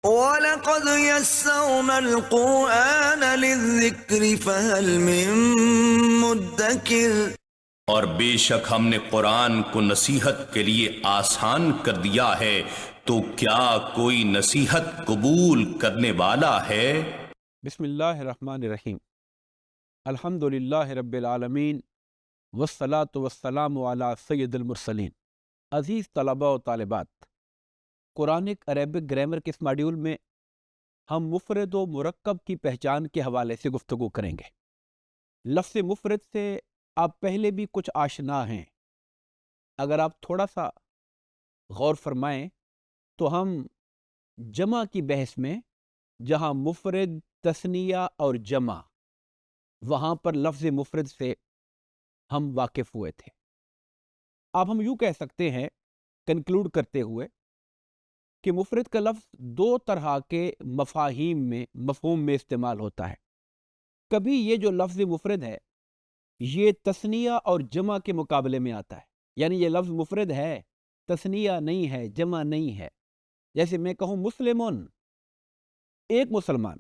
وَلَقَدْ يَسَّرْنَا الْقُرْآنَ لِلذِّكْرِ فَهَلْ مِن مُّدَّكِرٍ۔ اور بے شک ہم نے قرآن کو نصیحت کے لیے آسان کر دیا ہے، تو کیا کوئی نصیحت قبول کرنے والا ہے؟ بسم اللہ الرحمن الرحیم۔ الحمد للہ رب العالمین والصلاة والسلام علی سید المرسلین۔ عزیز طلباء و طالبات، قرآنک عربک گرامر کے اس ماڈیول میں ہم مفرد و مرکب کی پہچان کے حوالے سے گفتگو کریں گے۔ لفظ مفرد سے آپ پہلے بھی کچھ آشنا ہیں۔ اگر آپ تھوڑا سا غور فرمائیں تو ہم جمع کی بحث میں جہاں مفرد، تثنیہ اور جمع، وہاں پر لفظ مفرد سے ہم واقف ہوئے تھے۔ اب ہم یوں کہہ سکتے ہیں کنکلوڈ کرتے ہوئے کہ مفرد کا لفظ دو طرح کے مفہوم میں استعمال ہوتا ہے۔ کبھی یہ جو لفظ مفرد ہے یہ تثنیہ اور جمع کے مقابلے میں آتا ہے، یعنی یہ لفظ مفرد ہے، تثنیہ نہیں ہے، جمع نہیں ہے۔ جیسے میں کہوں مسلمون، ایک مسلمان،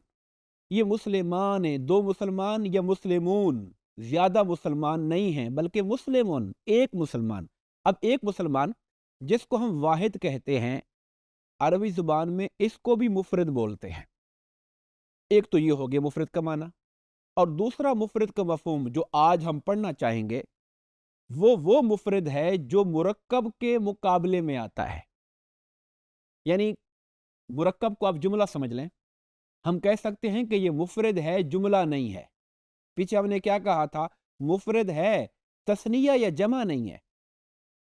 یہ مسلمان ہیں، دو مسلمان یا مسلمون، زیادہ مسلمان نہیں ہیں بلکہ مسلمون، ایک مسلمان۔ اب ایک مسلمان جس کو ہم واحد کہتے ہیں، عربی زبان میں اس کو بھی مفرد بولتے ہیں۔ ایک تو یہ ہو گیا مفرد کا معنی، اور دوسرا مفرد کا مفہوم جو آج ہم پڑھنا چاہیں گے وہ مفرد ہے جو مرکب کے مقابلے میں آتا ہے۔ یعنی مرکب کو آپ جملہ سمجھ لیں، ہم کہہ سکتے ہیں کہ یہ مفرد ہے، جملہ نہیں ہے۔ پیچھے ہم نے کیا کہا تھا؟ مفرد ہے، تثنیہ یا جمع نہیں ہے۔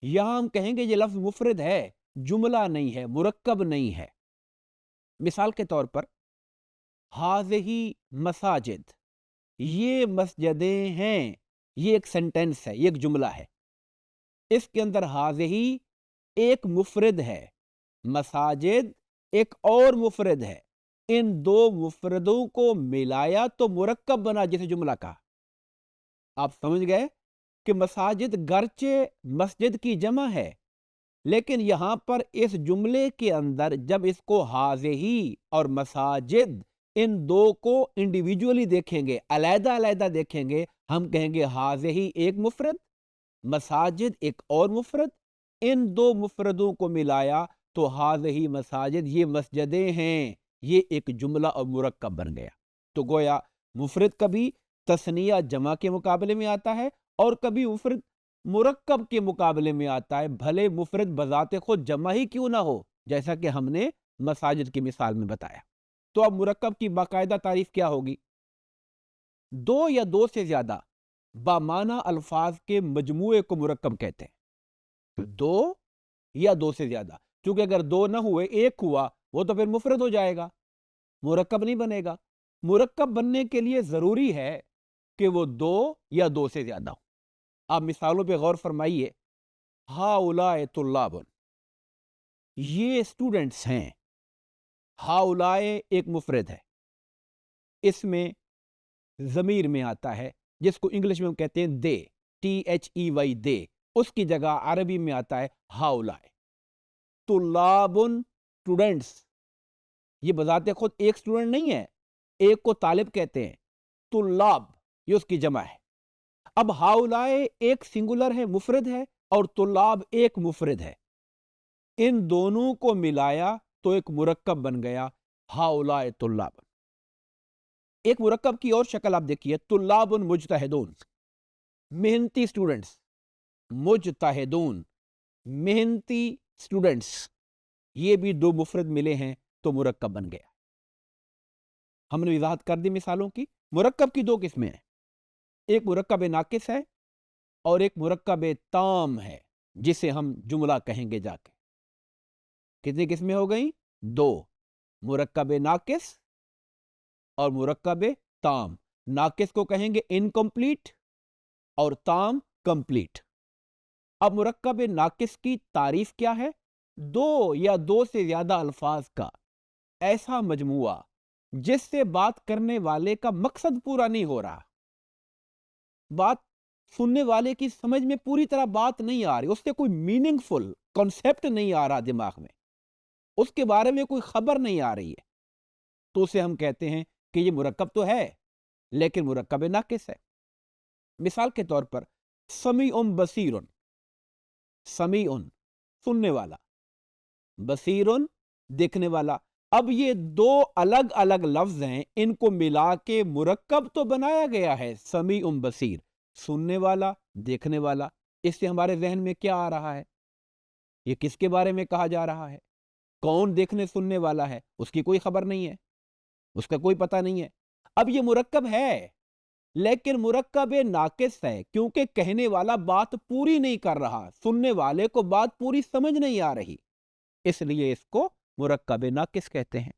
یہاں ہم کہیں گے یہ لفظ مفرد ہے، جملہ نہیں ہے، مرکب نہیں ہے۔ مثال کے طور پر ہذہ مساجد، یہ مسجدیں ہیں، یہ ایک سینٹینس ہے، یہ ایک جملہ ہے۔ اس کے اندر ہذہ ایک مفرد ہے، مساجد ایک اور مفرد ہے۔ ان دو مفردوں کو ملایا تو مرکب بنا، جسے جملہ کہا۔ آپ سمجھ گئے کہ مساجد گرچہ مسجد کی جمع ہے، لیکن یہاں پر اس جملے کے اندر جب اس کو ہذہ اور مساجد ان دو کو انڈیویجولی دیکھیں گے، علیحدہ علیحدہ دیکھیں گے، ہم کہیں گے ہذہ ایک مفرد، مساجد ایک اور مفرد۔ ان دو مفردوں کو ملایا تو ہذہ مساجد، یہ مسجدیں ہیں، یہ ایک جملہ اور مرکب بن گیا۔ تو گویا مفرد کبھی تثنیہ جمع کے مقابلے میں آتا ہے، اور کبھی مفرد مرکب کے مقابلے میں آتا ہے، بھلے مفرد بذات خود جمع ہی کیوں نہ ہو، جیسا کہ ہم نے مساجد کی مثال میں بتایا۔ تو اب مرکب کی باقاعدہ تعریف کیا ہوگی؟ دو یا دو سے زیادہ بامعنی الفاظ کے مجموعے کو مرکب کہتے ہیں۔ دو یا دو سے زیادہ، کیونکہ اگر دو نہ ہوئے، ایک ہوا، وہ تو پھر مفرد ہو جائے گا، مرکب نہیں بنے گا۔ مرکب بننے کے لیے ضروری ہے کہ وہ دو یا دو سے زیادہ ہو۔ آپ مثالوں پہ غور فرمائیے۔ ہؤلاء طلاب، یہ اسٹوڈنٹس ہیں۔ ہؤلاء ایک مفرد ہے، اس میں ضمیر میں آتا ہے، جس کو انگلش میں ہم کہتے ہیں دے، THEY دے، اس کی جگہ عربی میں آتا ہے ہؤلاء۔ طلاب اسٹوڈنٹس، یہ بذات خود ایک اسٹوڈنٹ نہیں ہے، ایک کو طالب کہتے ہیں، طلاب یہ اس کی جمع ہے۔ اب ہؤلاء ایک سنگولر ہے، مفرد ہے، اور طلاب ایک مفرد ہے۔ ان دونوں کو ملایا تو ایک مرکب بن گیا، ہؤلاء طلاب۔ ایک مرکب کی اور شکل آپ دیکھیے، طلاب مجتہدون، محنتی اسٹوڈنٹس، مجتہدون محنتی اسٹوڈنٹس، یہ بھی دو مفرد ملے ہیں تو مرکب بن گیا۔ ہم نے وضاحت کر دی مثالوں کی۔ مرکب کی دو قسمیں ہیں، ایک مرکب ناقص ہے اور ایک مرکب تام ہے، جسے ہم جملہ کہیں گے جا کے۔ کتنی قسمیں ہو گئیں؟ دو، مرکب ناقص اور مرکب تام۔ ناقص کو کہیں گے انکمپلیٹ اور تام کمپلیٹ۔ اب مرکب ناقص کی تعریف کیا ہے؟ دو یا دو سے زیادہ الفاظ کا ایسا مجموعہ جس سے بات کرنے والے کا مقصد پورا نہیں ہو رہا، بات سننے والے کی سمجھ میں پوری طرح بات نہیں آ رہی، اس سے کوئی میننگ فل کنسیپٹ نہیں آ رہا دماغ میں، اس کے بارے میں کوئی خبر نہیں آ رہی ہے، تو اسے ہم کہتے ہیں کہ یہ مرکب تو ہے لیکن مرکب ناقص ہے۔ مثال کے طور پر سمیع بصیر، سمیع سننے والا، بصیر دیکھنے والا۔ اب یہ دو الگ الگ لفظ ہیں، ان کو ملا کے مرکب تو بنایا گیا ہے سمیع بصیر، سننے والا دیکھنے والا۔ اس سے ہمارے ذہن میں کیا آ رہا ہے؟ یہ کس کے بارے میں کہا جا رہا ہے؟ کون دیکھنے سننے والا ہے؟ اس کی کوئی خبر نہیں ہے، اس کا کوئی پتہ نہیں ہے۔ اب یہ مرکب ہے لیکن مرکب ناقص ہے، کیونکہ کہنے والا بات پوری نہیں کر رہا، سننے والے کو بات پوری سمجھ نہیں آ رہی، اس لیے اس کو مرکب ناقص کہتے ہیں۔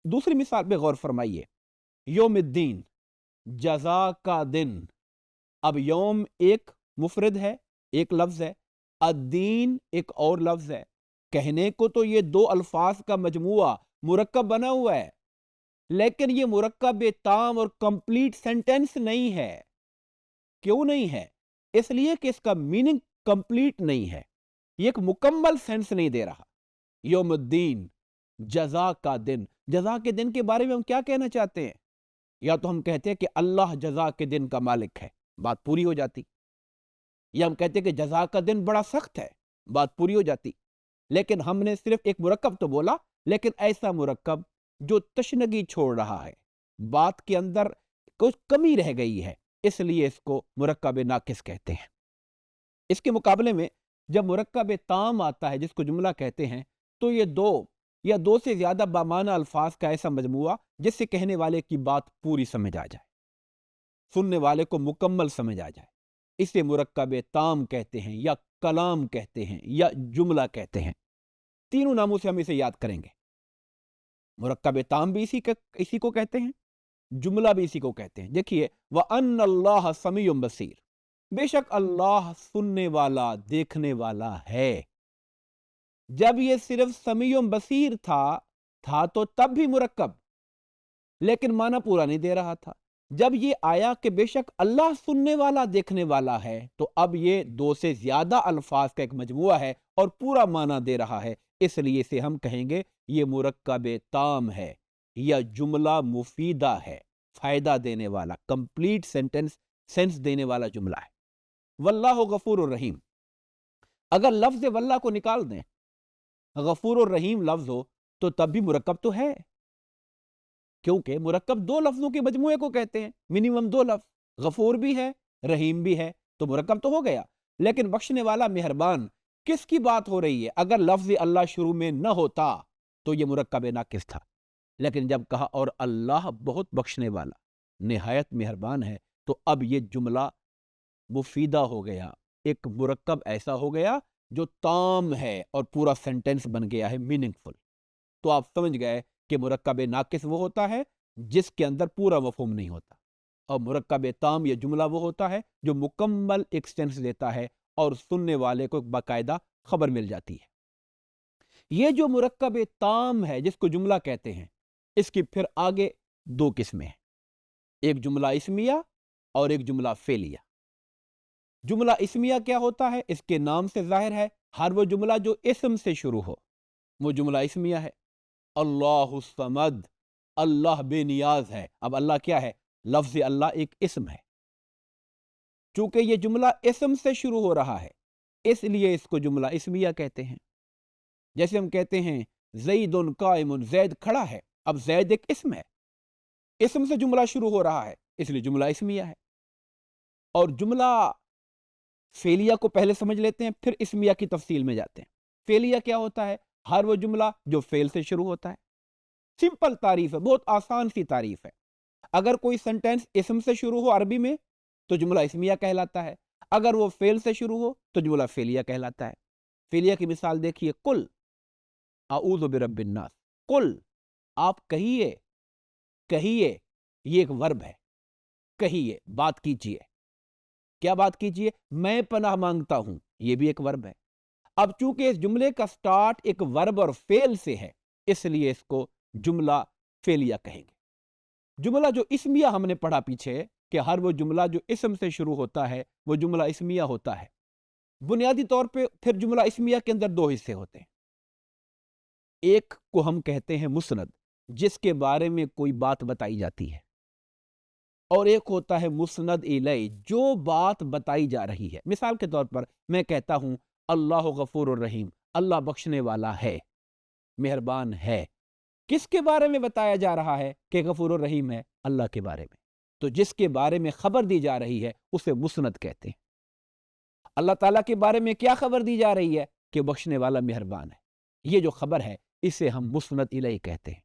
دوسری مثال پہ غور فرمائیے، یوم الدین، جزا کا دن۔ اب یوم ایک مفرد ہے، ایک لفظ ہے، الدین ایک اور لفظ ہے۔ کہنے کو تو یہ دو الفاظ کا مجموعہ مرکب بنا ہوا ہے، لیکن یہ مرکب تام اور کمپلیٹ سینٹینس نہیں ہے۔ کیوں نہیں ہے؟ اس لیے کہ اس کا میننگ کمپلیٹ نہیں ہے، یہ ایک مکمل سینس نہیں دے رہا۔ یوم الدین، جزا کا دن۔ جزا کے دن کے بارے میں ہم کیا کہنا چاہتے ہیں؟ یا تو ہم کہتے ہیں کہ اللہ جزا کے دن کا مالک ہے، بات پوری ہو جاتی، یا ہم کہتے ہیں کہ جزا کا دن بڑا سخت ہے، بات پوری ہو جاتی۔ لیکن ہم نے صرف ایک مرکب تو بولا، لیکن ایسا مرکب جو تشنگی چھوڑ رہا ہے، بات کے اندر کچھ کمی رہ گئی ہے، اس لیے اس کو مرکب ناقص کہتے ہیں۔ اس کے مقابلے میں جب مرکب تام آتا ہے، جس کو جملہ کہتے ہیں، تو یہ دو یا دو سے زیادہ بامعنی الفاظ کا ایسا مجموعہ جس سے کہنے والے کی بات پوری سمجھ آ جائے، سننے والے کو مکمل سمجھ آ جائے، اسے مرکب تام کہتے ہیں، یا کلام کہتے ہیں، یا جملہ کہتے ہیں۔ تینوں ناموں سے ہم اسے یاد کریں گے۔ مرکب تام بھی اسی کو کہتے ہیں، جملہ بھی اسی کو کہتے ہیں۔ دیکھیے، وَأَنَّ اللَّهَ سَمِيعٌ بَصِيرٌ، بے شک اللہ سننے والا دیکھنے والا ہے۔ جب یہ صرف سمیع بصیر تھا تو تب بھی مرکب، لیکن معنی پورا نہیں دے رہا تھا۔ جب یہ آیا کہ بے شک اللہ سننے والا دیکھنے والا ہے، تو اب یہ دو سے زیادہ الفاظ کا ایک مجموعہ ہے اور پورا معنی دے رہا ہے، اس لیے اسے ہم کہیں گے یہ مرکب تام ہے، یا جملہ مفیدہ ہے، فائدہ دینے والا، کمپلیٹ سینس دینے والا جملہ ہے۔ واللہ غفور الرحیم، اگر لفظ واللہ کو نکال دیں، غفور الرحیم لفظ ہو تو تب بھی مرکب تو ہے، کیونکہ مرکب دو لفظوں کے مجموعے کو کہتے ہیں، منیمم دو لفظ، غفور بھی ہے رحیم بھی ہے، تو مرکب تو ہو گیا۔ لیکن بخشنے والا مہربان، کس کی بات ہو رہی ہے؟ اگر لفظ اللہ شروع میں نہ ہوتا تو یہ مرکب ناقص تھا، لیکن جب کہا اور اللہ بہت بخشنے والا نہایت مہربان ہے، تو اب یہ جملہ مفیدہ ہو گیا، ایک مرکب ایسا ہو گیا جو تام ہے اور پورا سینٹینس بن گیا ہے، میننگ فل۔ تو آپ سمجھ گئے کہ مرکب ناقص وہ ہوتا ہے جس کے اندر پورا مفہوم نہیں ہوتا، اور مرکب تام یا جملہ وہ ہوتا ہے جو مکمل ایک سینس دیتا ہے اور سننے والے کو ایک باقاعدہ خبر مل جاتی ہے۔ یہ جو مرکب تام ہے جس کو جملہ کہتے ہیں، اس کی پھر آگے دو قسمیں ہیں، ایک جملہ اسمیہ اور ایک جملہ فعلیہ۔ جملہ اسمیہ کیا ہوتا ہے؟ اس کے نام سے ظاہر ہے، ہر وہ جملہ جو اسم سے شروع ہو وہ جملہ اسمیہ ہے۔ اللہ الصمد، اللہ بے نیاز ہے۔ اب اللہ کیا ہے؟ لفظ اللہ ایک اسم ہے، چونکہ یہ جملہ اسم سے شروع ہو رہا ہے اس لیے اس کو جملہ اسمیہ کہتے ہیں۔ جیسے ہم کہتے ہیں زید قائم، زید کھڑا ہے، اب زید ایک اسم ہے، اسم سے جملہ شروع ہو رہا ہے اس لیے جملہ اسمیہ ہے۔ اور جملہ فعلیہ کو پہلے سمجھ لیتے ہیں، پھر اسمیہ کی تفصیل میں جاتے ہیں۔ فعلیہ کیا ہوتا ہے؟ ہر وہ جملہ جو فعل سے شروع ہوتا ہے۔ سمپل تعریف ہے، بہت آسان سی تعریف ہے۔ اگر کوئی سنٹینس اسم سے شروع ہو عربی میں تو جملہ اسمیہ کہلاتا ہے، اگر وہ فعل سے شروع ہو تو جملہ فعلیہ کہلاتا ہے۔ فعلیہ کی مثال دیکھیے، قل اعوذ برب الناس، قل آپ کہیے، کہیے یہ ایک ورب ہے، کہیے بات کیجیے۔ کیا بات کیجیے؟ میں پناہ مانگتا ہوں، یہ بھی ایک ورب ہے۔ اب چونکہ اس جملے کا سٹارٹ ایک ورب اور فعل سے ہے اس لیے اس کو جملہ فعلیہ کہیں گے۔ جملہ جو اسمیہ ہم نے پڑھا پیچھے کہ ہر وہ جملہ جو اسم سے شروع ہوتا ہے وہ جملہ اسمیہ ہوتا ہے۔ بنیادی طور پہ پھر جملہ اسمیہ کے اندر دو حصے ہوتے ہیں، ایک کو ہم کہتے ہیں مسند، جس کے بارے میں کوئی بات بتائی جاتی ہے، اور ایک ہوتا ہے مسند الیہ، جو بات بتائی جا رہی ہے۔ مثال کے طور پر میں کہتا ہوں اللہ غفور الرحیم، اللہ بخشنے والا ہے، مہربان ہے۔ کس کے بارے میں بتایا جا رہا ہے کہ غفور الرحیم ہے؟ اللہ کے بارے میں۔ تو جس کے بارے میں خبر دی جا رہی ہے اسے مسند کہتے ہیں۔ اللہ تعالیٰ کے بارے میں کیا خبر دی جا رہی ہے؟ کہ بخشنے والا مہربان ہے۔ یہ جو خبر ہے اسے ہم مسند الیہ کہتے ہیں۔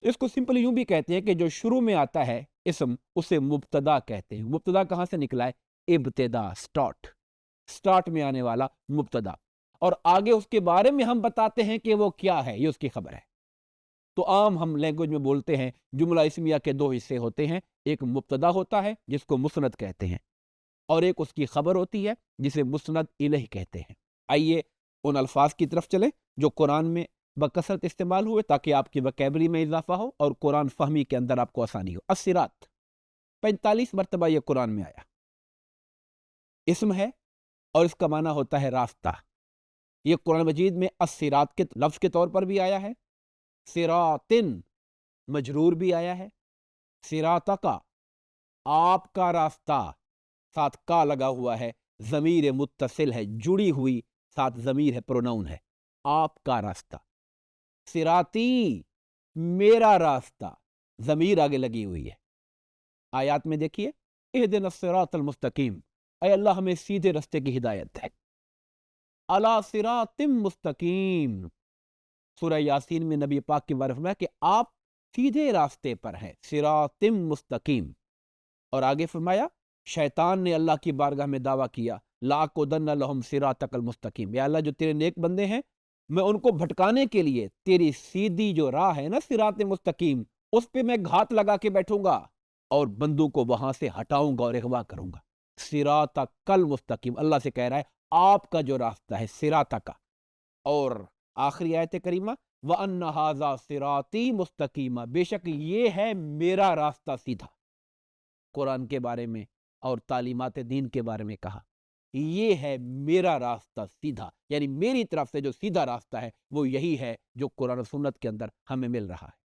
اس کو سمپل یوں بھی کہتے ہیں کہ جو شروع میں آتا ہے اسم، اسے مبتدا کہتے ہیں۔ مبتدا کہاں سے نکلا ہے؟ ابتدا، سٹارٹ میں آنے والا مبتدا، اور آگے اس کے بارے میں ہم بتاتے ہیں کہ وہ کیا ہے، یہ اس کی خبر ہے۔ تو عام ہم لینگویج میں بولتے ہیں جملہ اسمیہ کے دو حصے ہوتے ہیں، ایک مبتدا ہوتا ہے جس کو مسند کہتے ہیں، اور ایک اس کی خبر ہوتی ہے جسے مسند الیہ کہتے ہیں۔ آئیے ان الفاظ کی طرف چلیں جو قرآن میں بکثرت استعمال ہوئے، تاکہ آپ کی وکیبری میں اضافہ ہو اور قرآن فہمی کے اندر آپ کو آسانی ہو۔ الصراط 45 مرتبہ یہ قرآن میں آیا، اسم ہے اور اس کا معنی ہوتا ہے راستہ۔ یہ قرآن مجید میں الصراط کے لفظ کے طور پر بھی آیا ہے، صراطن مجرور بھی آیا ہے، صراطک آپ کا راستہ، ساتھ کا لگا ہوا ہے، ضمیر متصل ہے، جڑی ہوئی، ساتھ ضمیر ہے، پروناؤن ہے، آپ کا راستہ۔ صراطی میرا راستہ، ضمیر آگے لگی ہوئی ہے۔ آیات میں دیکھیے، اہدنا الصراط المستقیم، اے اللہ ہمیں سیدھے رستے کی ہدایت ہے۔ علی صراط مستقیم، سورہ یاسین میں نبی پاک کے بارے میں فرمایا کہ آپ سیدھے راستے پر ہیں، صراط مستقیم۔ اور آگے فرمایا شیطان نے اللہ کی بارگاہ میں دعویٰ کیا، لَأَقْعُدَنَّ لَهُمْ صِرَاطَكَ الْمُسْتَقِيمَ، یا اللہ جو تیرے نیک بندے ہیں میں ان کو بھٹکانے کے لیے تیری سیدھی جو راہ ہے نا صراط مستقیم، اس پہ میں گھات لگا کے بیٹھوں گا اور بندوں کو وہاں سے ہٹاؤں گا اور اغوا کروں گا۔ صراطَكَ الْمُسْتَقِيمَ، اللہ سے کہہ رہا ہے آپ کا جو راستہ ہے صراطَكَ۔ اور آخری آیت کریمہ وَأَنَّ هَذَا صِرَاطِي مُسْتَقِيمًا، بے شک یہ ہے میرا راستہ سیدھا۔ قرآن کے بارے میں اور تعلیمات دین کے بارے میں کہا یہ ہے میرا راستہ سیدھا، یعنی میری طرف سے جو سیدھا راستہ ہے وہ یہی ہے جو قرآن و سنت کے اندر ہمیں مل رہا ہے۔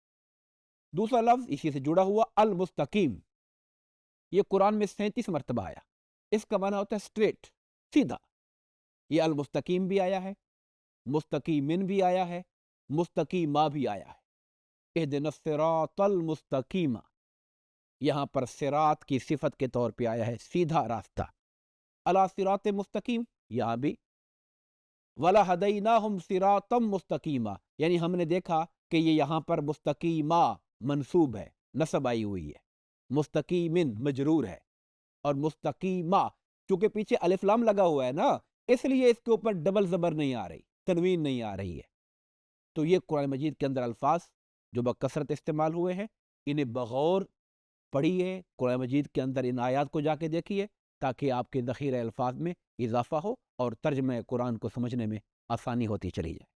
دوسرا لفظ اسی سے جڑا ہوا المستقیم، یہ قرآن میں 37 مرتبہ آیا، اس کا معنی ہوتا ہے اسٹریٹ، سیدھا۔ یہ المستقیم بھی آیا ہے، مستقیمن بھی آیا ہے، مستقیمہ بھی آیا ہے۔ اہدنا الصراط المستقیم، یہاں پر صراط کی صفت کے طور پہ آیا ہے، سیدھا راستہ۔ علی صراط مستقیم، یہاں بھی وَلَهَدَيْنَاهُمْ صِرَاطًا مُسْتَقِيمًا، یعنی ہم نے دیکھا کہ یہ یہاں پر مستقیمہ منصوب ہے، نصب آئی ہوئی ہے، مستقیمن مجرور ہے، اور مستقیمہ چونکہ پیچھے الف لام لگا ہوا ہے نا، اس لیے اس کے اوپر ڈبل زبر نہیں آ رہی، تنوین نہیں آ رہی ہے۔ تو یہ قرآن مجید کے اندر الفاظ جو بکثرت استعمال ہوئے ہیں، انہیں بغور پڑھیے، قرآن مجید کے اندر ان آیات کو جا کے دیکھیے تاکہ آپ کے ذخیرہ الفاظ میں اضافہ ہو اور ترجمہ قرآن کو سمجھنے میں آسانی ہوتی چلی جائے۔